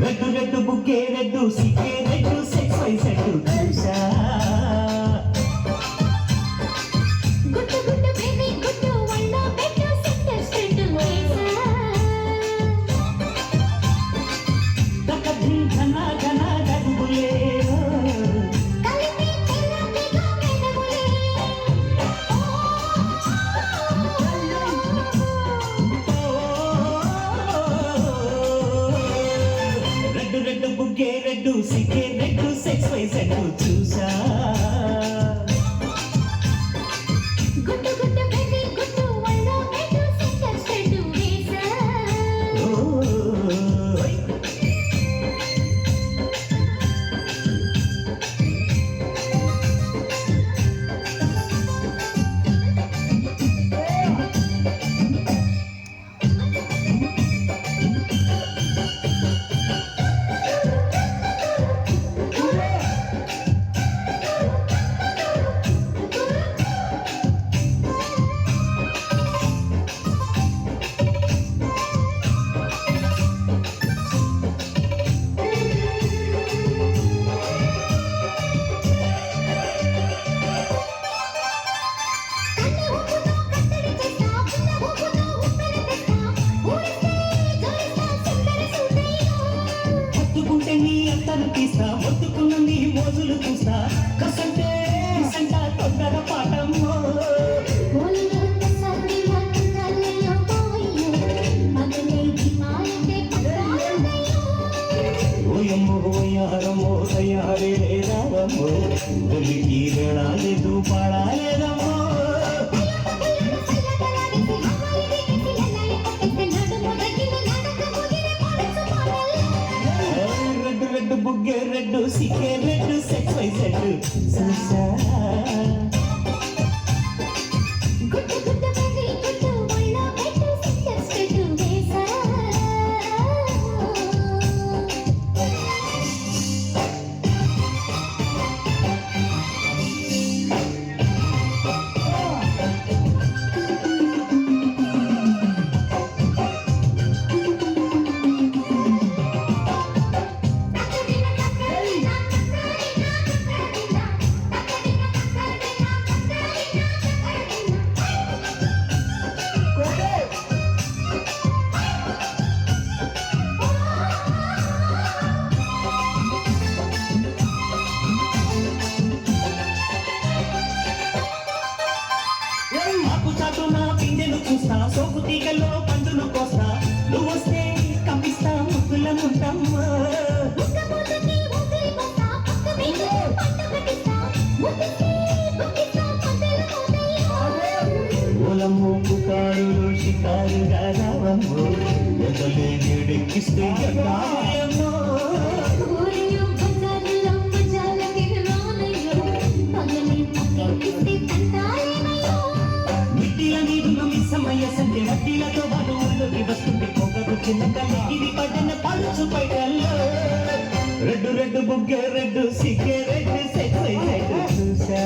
red red బుగ్గే red సిగ్గే red sexy set చూసా గుట్టు గుట్టు బేబీ గుట్టు వల్ల పెట్టు సెంటర్ స్ట్రెట్ వేసా దక్కది ఘన ఘన గడుగులే కలిపి తెల్లటిగా మెదములే రెడ్డు రెడ్డు బుగ్గే రెడ్డు సిగ్గే రెడ్డు సెక్స్ వై సెట్టు చూసా గుట్టు గుట్టు బేబీ గుట్టు వల్ల పెట్టు సెంటర్ స్ట్రెట్ వేసా హత్తుకుంటే నీ అంతను తీస్తా మొత్తుకున్న నీ మోజులు చూస్తా కసంటే సంట తొందర పాటమ్మో ఓయమ్మో ఓయారమ్మో తయారే రావమ్మో ఒలికి వేళాలేదు పాడాలేదమ్మో రెడ్డు రెడ్డు బుగ్గే రెడ్డు సిగ్గే రెడ్డు సెక్స్ వై సెట్టు చూసా మాకు చాటు నా పిందెను చూస్తా సోపు తీగల్లో పండును కోస్తా నువ్వు వస్తే కప్పిస్తా ముగ్గుల ముంటమ్మా ఓలమ్మో పుకారులు షికారుగా రావమ్మో ఎదలే నీడెక్కిస్తే ఎన్నాయమ్మో మిట్టిల నీరులు మిస్సమయ్య సంధ్య వడ్డీలతో వాళ్ళు ఊళ్ళోకి వస్తుంటే పొగరు చిన్న కలిగిరి పడ్డన పలుచు పైటల్లో రెడ్డు రెడ్డు బుగ్గే రెడ్డు సిగ్గే రెడ్డు సెక్స్ వై సెట్టు చూసా